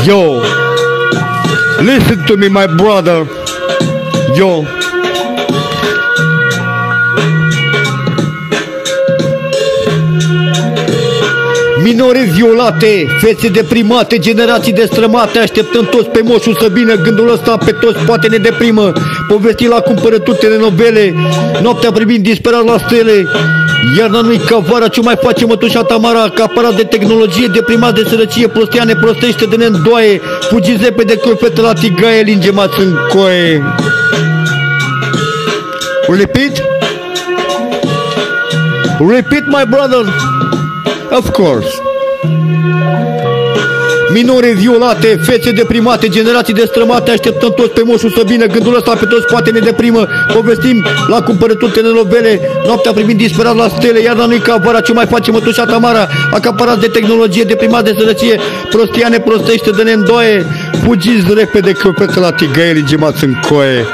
Yo, listen to me, my brother. Yo. Minore violate, fețe deprimate, generații destrămate, așteptăm toți pe moșul să vină, gândul ăsta pe toți poate ne deprimă. Povesti la cumpărături telenovele, noaptea privind disperat la stele. Iarna nu-i ca vara, ce mai face mătușa Tamara? Acaparat de tehnologie, deprimat de sărăcie, prostia ne prostește de ne-ndoaie. Fugiți repede cu fete la tigaie, lingemați în coaie. Repeat? Repeat, my brother. Of course. Minore violate, fețe deprimate, generații destrămate, așteptăm toți pe moșul să vină, gândul ăsta pe toți poate ne deprimă. Povestim la cumpărături telenovele, noaptea privind disperat la stele. Iarna nu-i ca vara, ce mai face mătușa Tamara? Acaparat de tehnologie, deprimat de sărăcie, prostia ne prostește de ne-ndoaie. Fugiți repede că fete la tigaie, lingemați în coaie.